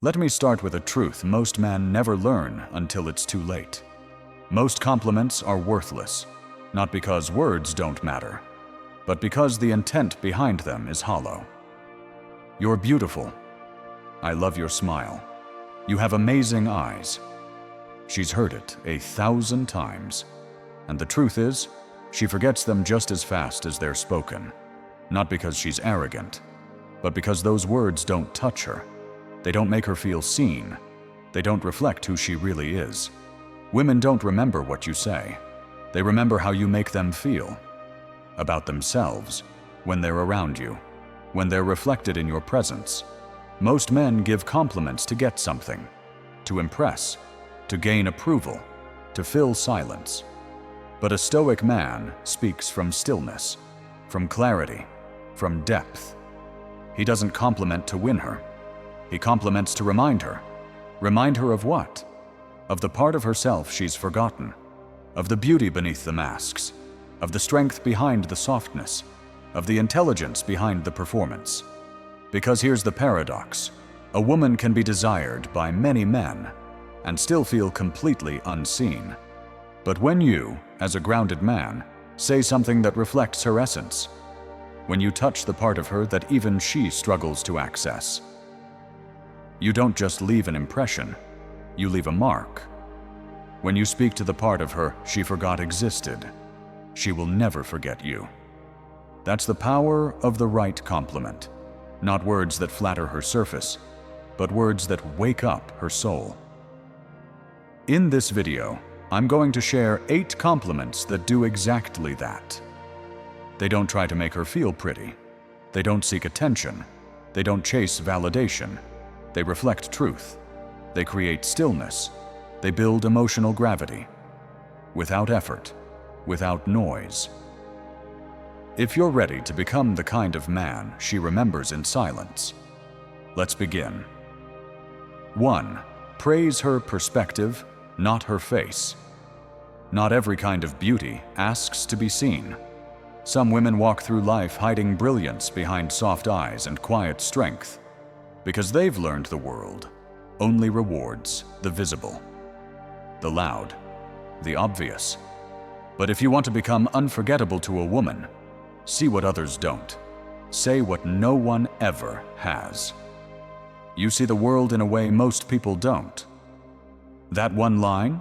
Let me start with a truth most men never learn until it's too late. Most compliments are worthless, not because words don't matter, but because the intent behind them is hollow. You're beautiful. I love your smile. You have amazing eyes. She's heard it 1,000 times, and the truth is, she forgets them just as fast as they're spoken. Not because she's arrogant, but because those words don't touch her. They don't make her feel seen. They don't reflect who she really is. Women don't remember what you say. They remember how you make them feel. About themselves, when they're around you, when they're reflected in your presence. Most men give compliments to get something, to impress, to gain approval, to fill silence. But a Stoic man speaks from stillness, from clarity, from depth. He doesn't compliment to win her. He compliments to remind her. Remind her of what? Of the part of herself she's forgotten, of the beauty beneath the masks, of the strength behind the softness, of the intelligence behind the performance. Because here's the paradox. A woman can be desired by many men and still feel completely unseen. But when you, as a grounded man, say something that reflects her essence, when you touch the part of her that even she struggles to access, you don't just leave an impression, you leave a mark. When you speak to the part of her she forgot existed, she will never forget you. That's the power of the right compliment. Not words that flatter her surface, but words that wake up her soul. In this video, I'm going to share 8 compliments that do exactly that. They don't try to make her feel pretty. They don't seek attention. They don't chase validation. They reflect truth. They create stillness. They build emotional gravity. Without effort, without noise. If you're ready to become the kind of man she remembers in silence, let's begin. 1. Praise her perspective, not her face. Not every kind of beauty asks to be seen. Some women walk through life hiding brilliance behind soft eyes and quiet strength, because they've learned the world only rewards the visible, the loud, the obvious. But if you want to become unforgettable to a woman, see what others don't. Say what no one ever has. You see the world in a way most people don't. That one line?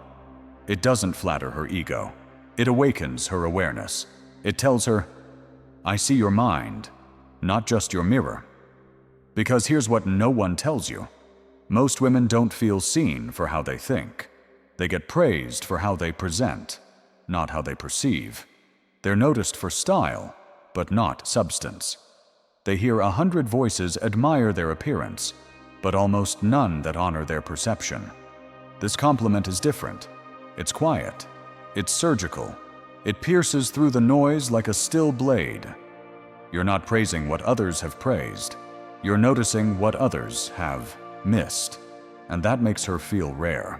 It doesn't flatter her ego. It awakens her awareness. It tells her, I see your mind, not just your mirror. Because here's what no one tells you. Most women don't feel seen for how they think. They get praised for how they present, not how they perceive. They're noticed for style, but not substance. They hear 100 voices admire their appearance, but almost none that honor their perception. This compliment is different. It's quiet. It's surgical. It pierces through the noise like a still blade. You're not praising what others have praised. You're noticing what others have missed, and that makes her feel rare.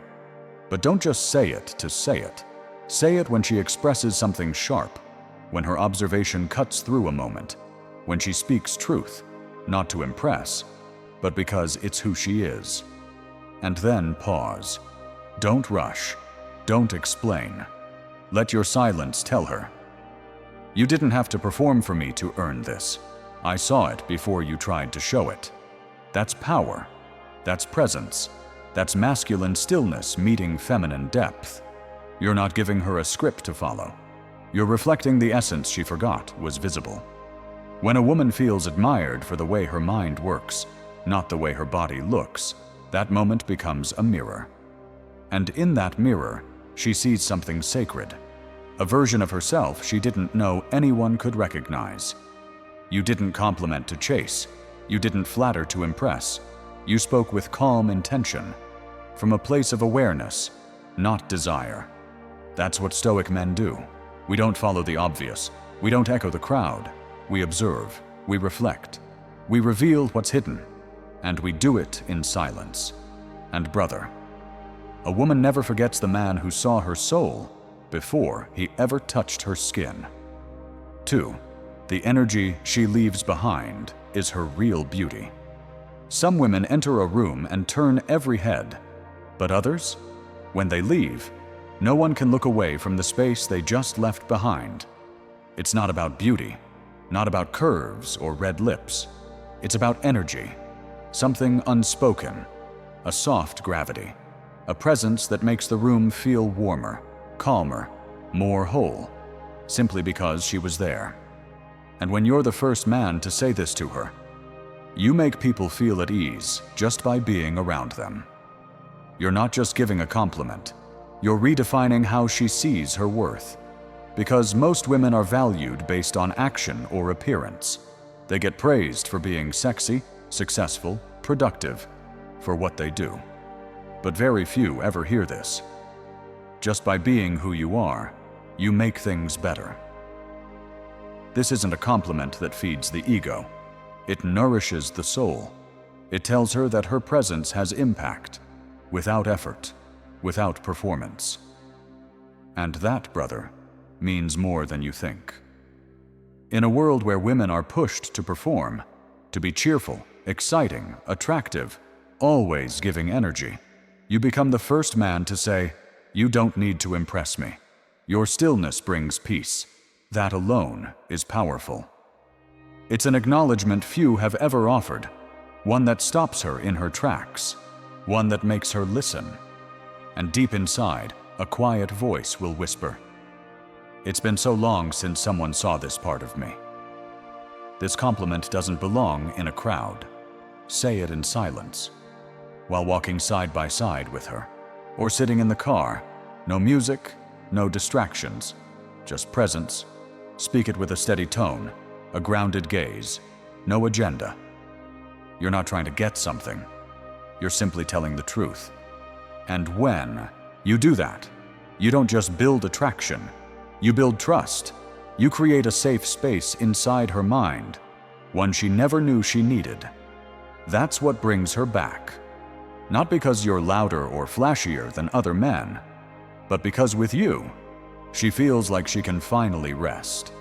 But don't just say it to say it. Say it when she expresses something sharp, when her observation cuts through a moment, when she speaks truth, not to impress, but because it's who she is. And then pause. Don't rush. Don't explain. Let your silence tell her. You didn't have to perform for me to earn this. I saw it before you tried to show it. That's power. That's presence. That's masculine stillness meeting feminine depth. You're not giving her a script to follow. You're reflecting the essence she forgot was visible. When a woman feels admired for the way her mind works, not the way her body looks, that moment becomes a mirror. And in that mirror, she sees something sacred, a version of herself she didn't know anyone could recognize. You didn't compliment to chase. You didn't flatter to impress. You spoke with calm intention, from a place of awareness, not desire. That's what Stoic men do. We don't follow the obvious. We don't echo the crowd. We observe. We reflect. We reveal what's hidden. And we do it in silence. And brother, a woman never forgets the man who saw her soul before he ever touched her skin. 2. The energy she leaves behind is her real beauty. Some women enter a room and turn every head, but others, when they leave, no one can look away from the space they just left behind. It's not about beauty, not about curves or red lips. It's about energy, something unspoken, a soft gravity, a presence that makes the room feel warmer, calmer, more whole, simply because she was there. And when you're the first man to say this to her, you make people feel at ease just by being around them. You're not just giving a compliment, you're redefining how she sees her worth. Because most women are valued based on action or appearance. They get praised for being sexy, successful, productive, for what they do. But very few ever hear this. Just by being who you are, you make things better. This isn't a compliment that feeds the ego. It nourishes the soul. It tells her that her presence has impact, without effort, without performance. And that, brother, means more than you think. In a world where women are pushed to perform, to be cheerful, exciting, attractive, always giving energy, you become the first man to say, "You don't need to impress me. Your stillness brings peace. That alone is powerful." It's an acknowledgement few have ever offered, one that stops her in her tracks, one that makes her listen. And deep inside, a quiet voice will whisper, "It's been so long since someone saw this part of me." This compliment doesn't belong in a crowd. Say it in silence, while walking side by side with her, or sitting in the car. No music, no distractions, just presence. Speak it with a steady tone, a grounded gaze, no agenda. You're not trying to get something. You're simply telling the truth. And when you do that, you don't just build attraction. You build trust. You create a safe space inside her mind, one she never knew she needed. That's what brings her back. Not because you're louder or flashier than other men, but because with you, she feels like she can finally rest.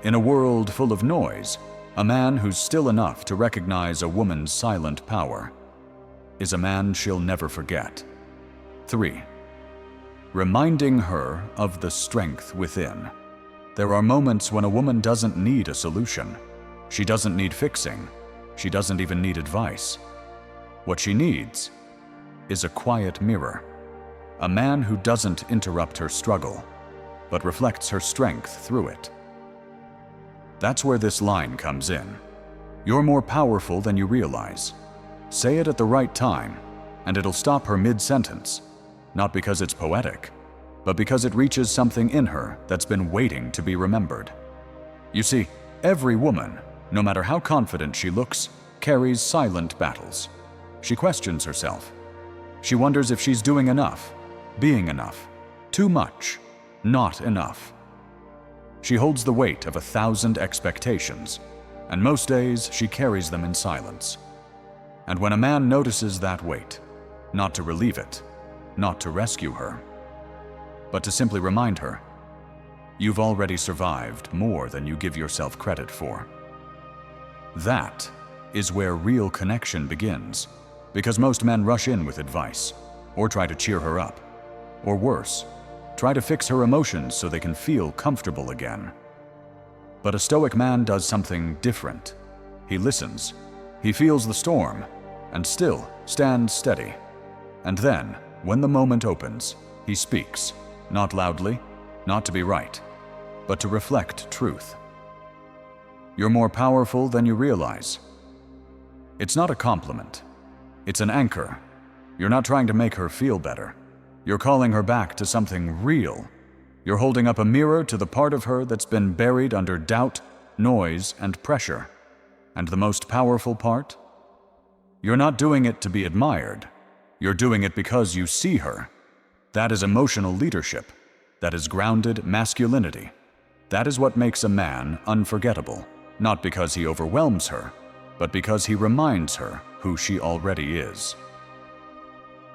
In a world full of noise, a man who's still enough to recognize a woman's silent power is a man she'll never forget. 3. Reminding her of the strength within. There are moments when a woman doesn't need a solution. She doesn't need fixing. She doesn't even need advice. What she needs is a quiet mirror. A man who doesn't interrupt her struggle, but reflects her strength through it. That's where this line comes in. You're more powerful than you realize. Say it at the right time, and it'll stop her mid-sentence. Not because it's poetic, but because it reaches something in her that's been waiting to be remembered. You see, every woman, no matter how confident she looks, carries silent battles. She questions herself. She wonders if she's doing enough, being enough, too much, not enough. She holds the weight of 1,000 expectations, and most days she carries them in silence. And when a man notices that weight, not to relieve it, not to rescue her, but to simply remind her, you've already survived more than you give yourself credit for. That is where real connection begins, because most men rush in with advice, or try to cheer her up, or worse, try to fix her emotions so they can feel comfortable again. But a Stoic man does something different. He listens, he feels the storm, and still stands steady. And then, when the moment opens, he speaks, not loudly, not to be right, but to reflect truth. You're more powerful than you realize. It's not a compliment. It's an anchor. You're not trying to make her feel better. You're calling her back to something real. You're holding up a mirror to the part of her that's been buried under doubt, noise, and pressure. And the most powerful part? You're not doing it to be admired. You're doing it because you see her. That is emotional leadership. That is grounded masculinity. That is what makes a man unforgettable, not because he overwhelms her, but because he reminds her who she already is.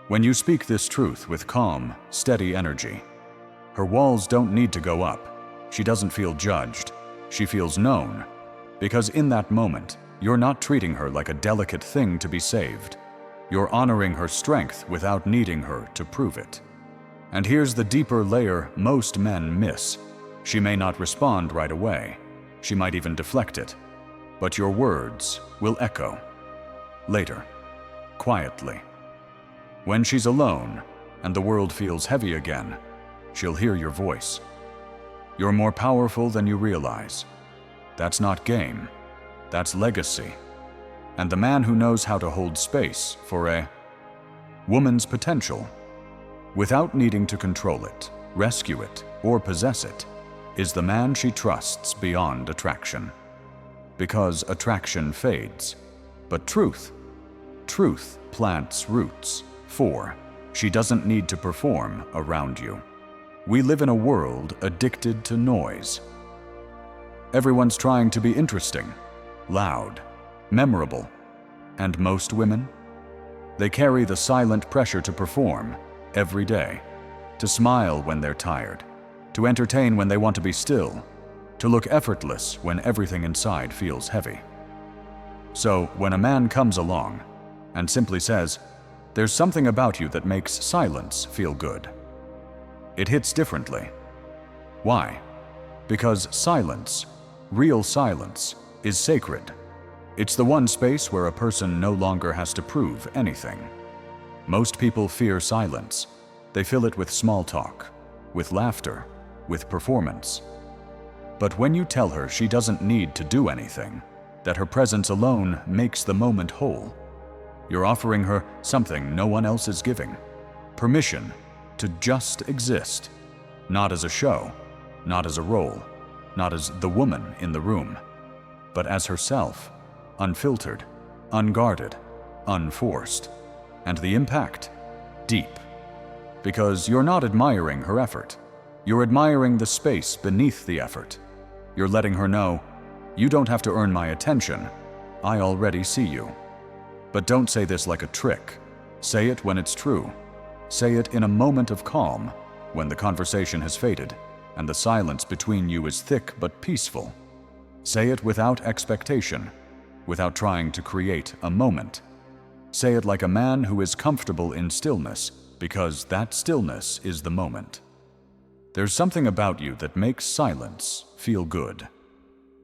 When you speak this truth with calm, steady energy, her walls don't need to go up. She doesn't feel judged. She feels known, because in that moment, You're not treating her like a delicate thing to be saved. You're honoring her strength without needing her to prove it. And here's the deeper layer most men miss. She may not respond right away. She might even deflect it. But your words will echo. Later, quietly. When she's alone and the world feels heavy again, she'll hear your voice. You're more powerful than you realize. That's not game. That's legacy. And the man who knows how to hold space for a woman's potential, without needing to control it, rescue it, or possess it, is the man she trusts beyond attraction. Because attraction fades. But truth plants roots. 4. She doesn't need to perform around you. We live in a world addicted to noise. Everyone's trying to be interesting, loud, memorable. And most women? They carry the silent pressure to perform every day, to smile when they're tired, to entertain when they want to be still, to look effortless when everything inside feels heavy. So when a man comes along and simply says, "There's something about you that makes silence feel good," it hits differently. Why? Because silence, real silence, is sacred. It's the one space where a person no longer has to prove anything. Most people fear silence. They fill it with small talk, with laughter, with performance. But when you tell her she doesn't need to do anything, that her presence alone makes the moment whole, you're offering her something no one else is giving. Permission to just exist. Not as a show, not as a role, not as the woman in the room, but as herself, unfiltered, unguarded, unforced. And the impact? Deep. Because you're not admiring her effort. You're admiring the space beneath the effort. You're letting her know, you don't have to earn my attention. I already see you. But don't say this like a trick. Say it when it's true. Say it in a moment of calm, when the conversation has faded and the silence between you is thick but peaceful. Say it without expectation, without trying to create a moment. Say it like a man who is comfortable in stillness, because that stillness is the moment. There's something about you that makes silence feel good.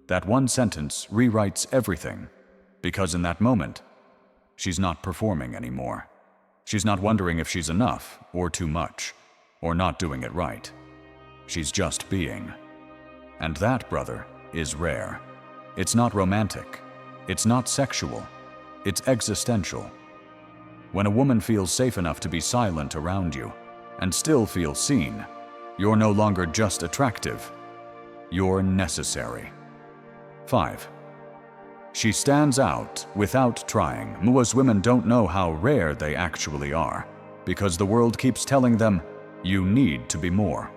That one sentence rewrites everything, because in that moment, she's not performing anymore. She's not wondering if she's enough, or too much, or not doing it right. She's just being. And that, brother, is rare. It's not romantic. It's not sexual. It's existential. When a woman feels safe enough to be silent around you, and still feel seen, you're no longer just attractive. You're necessary. 5. She stands out without trying. Most women don't know how rare they actually are, because the world keeps telling them, you need to be more.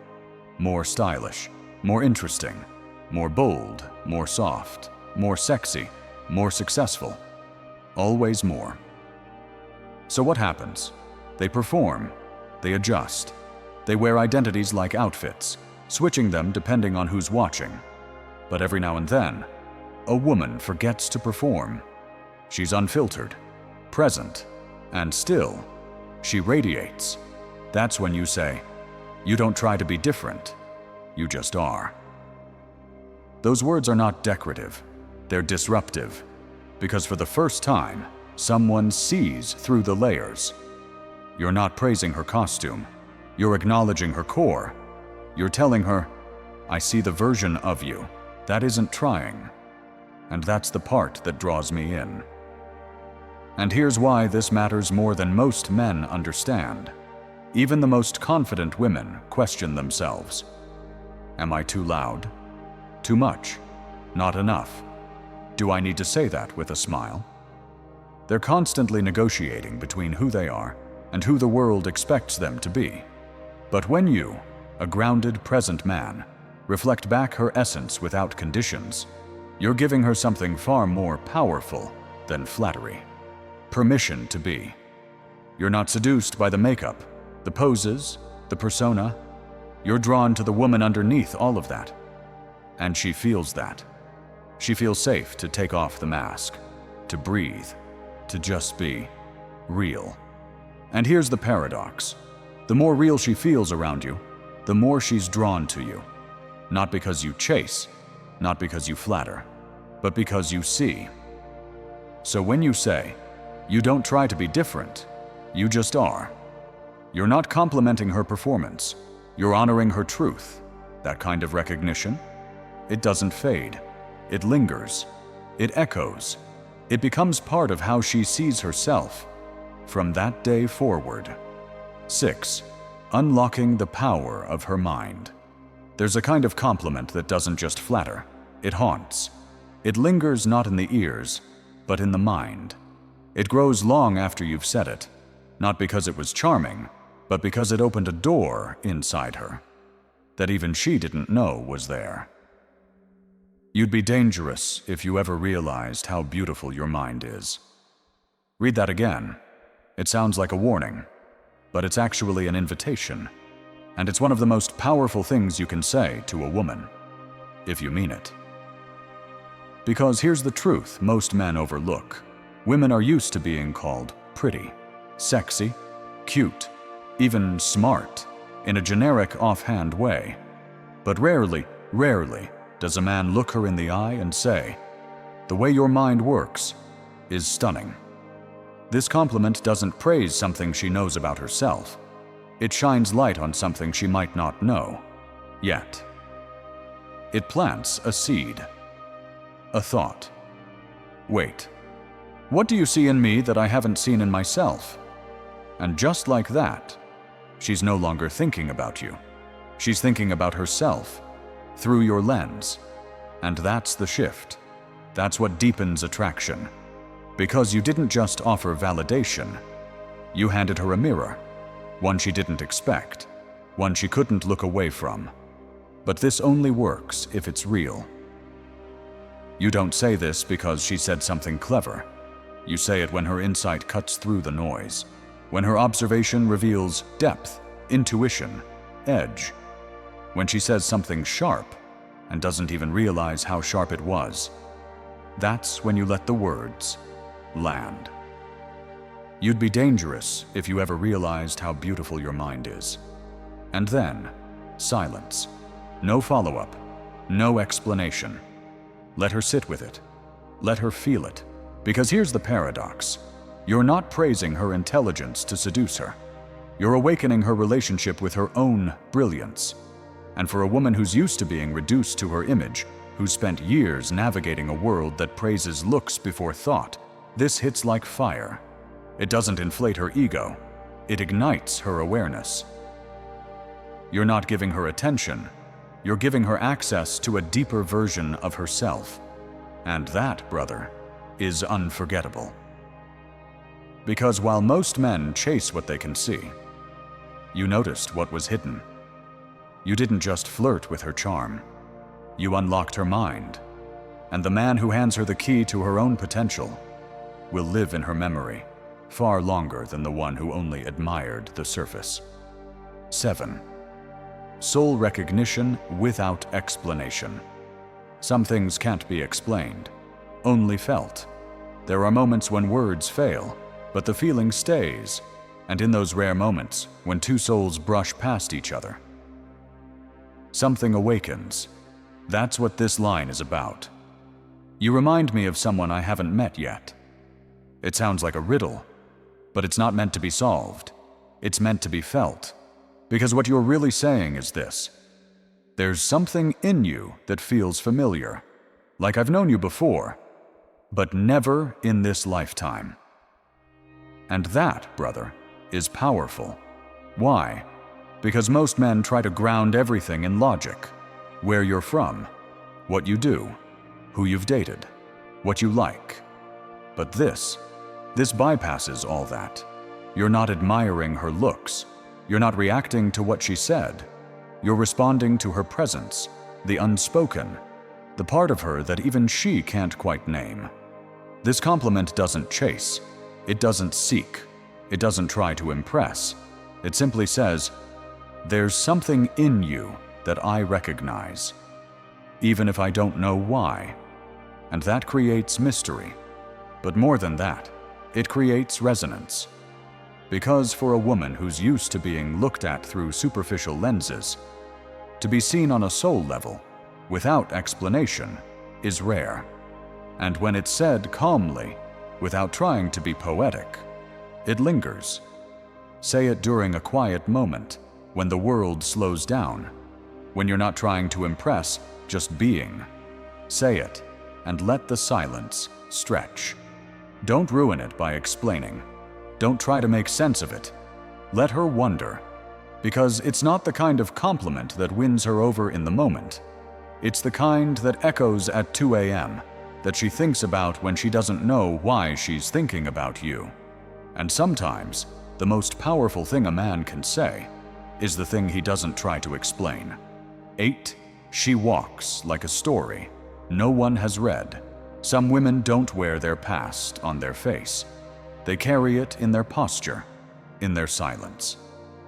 More stylish, more interesting, more bold, more soft, more sexy, more successful. Always more. So what happens? They perform, they adjust, they wear identities like outfits, switching them depending on who's watching. But every now and then, a woman forgets to perform. She's unfiltered, present, and still, she radiates. That's when you say, you don't try to be different, you just are. Those words are not decorative, they're disruptive, because for the first time, someone sees through the layers. You're not praising her costume, you're acknowledging her core. You're telling her, I see the version of you that isn't trying. And that's the part that draws me in. And here's why this matters more than most men understand. Even the most confident women question themselves. Am I too loud? Too much? Not enough? Do I need to say that with a smile? They're constantly negotiating between who they are and who the world expects them to be. But when you, a grounded, present man, reflect back her essence without conditions, you're giving her something far more powerful than flattery. Permission to be. You're not seduced by the makeup, the poses, the persona. You're drawn to the woman underneath all of that. And she feels that. She feels safe to take off the mask, to breathe, to just be real. And here's the paradox. The more real she feels around you, the more she's drawn to you. Not because you chase, not because you flatter, but because you see. So when you say, you don't try to be different, you just are. You're not complimenting her performance, you're honoring her truth. That kind of recognition, it doesn't fade. It lingers. It echoes. It becomes part of how she sees herself from that day forward. 6. Unlocking the power of her mind. There's a kind of compliment that doesn't just flatter, it haunts. It lingers not in the ears, but in the mind. It grows long after you've said it, not because it was charming, but because it opened a door inside her that even she didn't know was there. You'd be dangerous if you ever realized how beautiful your mind is. Read that again. It sounds like a warning, but it's actually an invitation. And it's one of the most powerful things you can say to a woman, if you mean it. Because here's the truth most men overlook. Women are used to being called pretty, sexy, cute, even smart, in a generic offhand way. But rarely does a man look her in the eye and say, "The way your mind works is stunning." This compliment doesn't praise something she knows about herself. It shines light on something she might not know yet. It plants a seed, a thought. Wait, what do you see in me that I haven't seen in myself? And just like that, she's no longer thinking about you. She's thinking about herself through your lens. And that's the shift. That's what deepens attraction. Because you didn't just offer validation, you handed her a mirror, one she didn't expect, one she couldn't look away from. But this only works if it's real. You don't say this because she said something clever. You say it when her insight cuts through the noise, when her observation reveals depth, intuition, edge, when she says something sharp and doesn't even realize how sharp it was. That's when you let the words land. You'd be dangerous if you ever realized how beautiful your mind is. And then, silence. No follow-up, no explanation. Let her sit with it. Let her feel it. Because here's the paradox. You're not praising her intelligence to seduce her. You're awakening her relationship with her own brilliance. And for a woman who's used to being reduced to her image, who's spent years navigating a world that praises looks before thought, this hits like fire. It doesn't inflate her ego. It ignites her awareness. You're not giving her attention. You're giving her access to a deeper version of herself. And that, brother, is unforgettable. Because while most men chase what they can see, you noticed what was hidden. You didn't just flirt with her charm. You unlocked her mind. And the man who hands her the key to her own potential will live in her memory far longer than the one who only admired the surface. 7. Soul recognition without explanation. Some things can't be explained, only felt. There are moments when words fail, but the feeling stays, and in those rare moments, when two souls brush past each other, something awakens. That's what this line is about. You remind me of someone I haven't met yet. It sounds like a riddle, but it's not meant to be solved. It's meant to be felt. Because what you're really saying is this: there's something in you that feels familiar, like I've known you before, but never in this lifetime. And that, brother, is powerful. Why? Because most men try to ground everything in logic. Where you're from, what you do, who you've dated, what you like. But this bypasses all that. You're not admiring her looks. You're not reacting to what she said. You're responding to her presence, the unspoken, the part of her that even she can't quite name. This compliment doesn't chase. It doesn't seek. It doesn't try to impress. It simply says, "There's something in you that I recognize, even if I don't know why." and that creates mystery. But more than that, it creates resonance. Because for a woman who's used to being looked at through superficial lenses, to be seen on a soul level, without explanation, is rare. And when it's said calmly, without trying to be poetic, it lingers. Say it during a quiet moment, when the world slows down, when you're not trying to impress, just being. Say it, and let the silence stretch. Don't ruin it by explaining. Don't try to make sense of it. Let her wonder, because it's not the kind of compliment that wins her over in the moment. It's the kind that echoes at 2 a.m., that she thinks about when she doesn't know why she's thinking about you. And sometimes, the most powerful thing a man can say is the thing he doesn't try to explain. 8. She walks like a story no one has read. Some women don't wear their past on their face. They carry it in their posture, in their silence,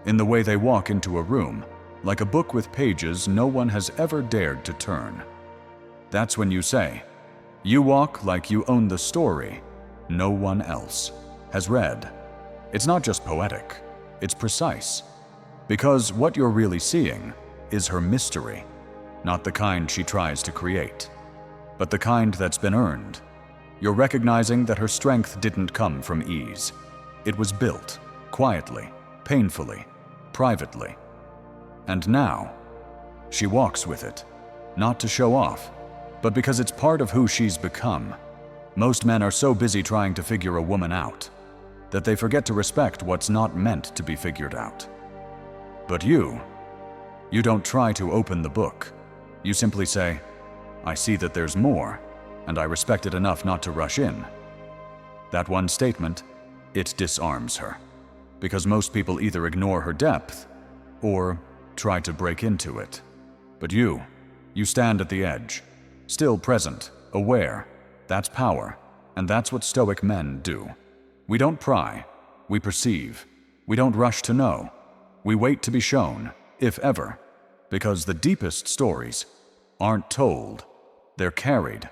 in the way they walk into a room, like a book with pages no one has ever dared to turn. That's when you say, you walk like you own the story no one else has read. It's not just poetic, it's precise. Because what you're really seeing is her mystery, not the kind she tries to create, but the kind that's been earned. You're recognizing that her strength didn't come from ease. It was built, quietly, painfully, privately. And now, she walks with it, not to show off, but because it's part of who she's become. Most men are so busy trying to figure a woman out that they forget to respect what's not meant to be figured out. But you don't try to open the book. You simply say, I see that there's more, and I respect it enough not to rush in. That one statement, it disarms her, because most people either ignore her depth or try to break into it. But you stand at the edge, still present, aware. That's power, and that's what Stoic men do. We don't pry, we perceive. We don't rush to know. We wait to be shown, if ever, because the deepest stories aren't told, they're carried.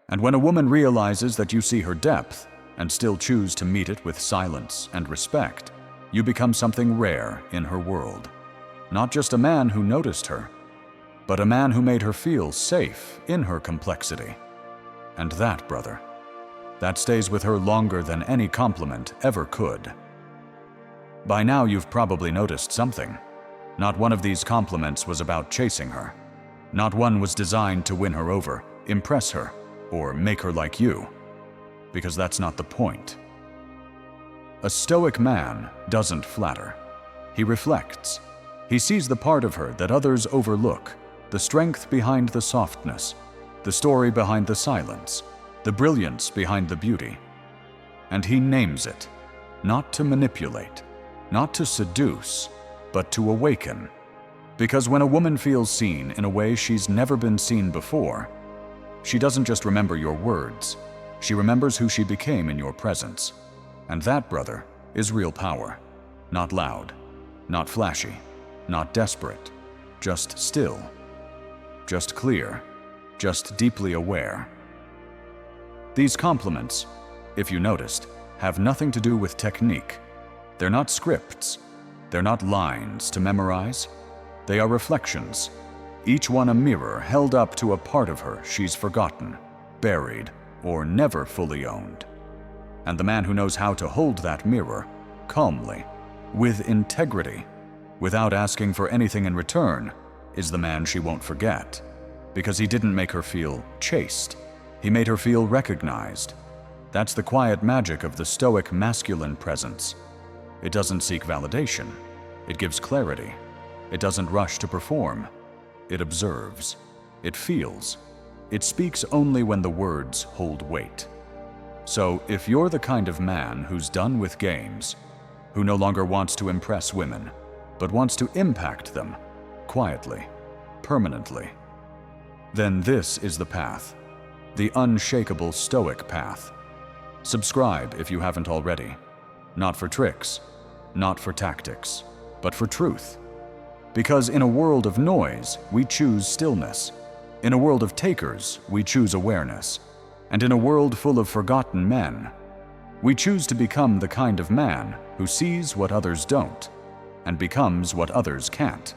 And when a woman realizes that you see her depth and still choose to meet it with silence and respect, you become something rare in her world. Not just a man who noticed her, but a man who made her feel safe in her complexity. And that, brother, that stays with her longer than any compliment ever could. By now you've probably noticed something. Not one of these compliments was about chasing her. Not one was designed to win her over, impress her, or make her like you. Because that's not the point. A Stoic man doesn't flatter. He reflects. He sees the part of her that others overlook, the strength behind the softness, the story behind the silence, the brilliance behind the beauty. And he names it, not to manipulate, not to seduce, but to awaken. Because when a woman feels seen in a way she's never been seen before, she doesn't just remember your words, she remembers who she became in your presence. And that, brother, is real power. Not loud, not flashy, not desperate, just still, just clear, just deeply aware. These compliments, if you noticed, have nothing to do with technique. They're not scripts. They're not lines to memorize. They are reflections, each one a mirror held up to a part of her she's forgotten, buried, or never fully owned. And the man who knows how to hold that mirror, calmly, with integrity, without asking for anything in return, is the man she won't forget. Because he didn't make her feel chased. He made her feel recognized. That's the quiet magic of the Stoic masculine presence. It doesn't seek validation. It gives clarity. It doesn't rush to perform. It observes. It feels. It speaks only when the words hold weight. So, if you're the kind of man who's done with games, who no longer wants to impress women, but wants to impact them, quietly, permanently, then this is the path, the unshakable Stoic path. Subscribe if you haven't already. Not for tricks, not for tactics, but for truth. Because in a world of noise, we choose stillness. In a world of takers, we choose awareness. And in a world full of forgotten men, we choose to become the kind of man who sees what others don't and becomes what others can't.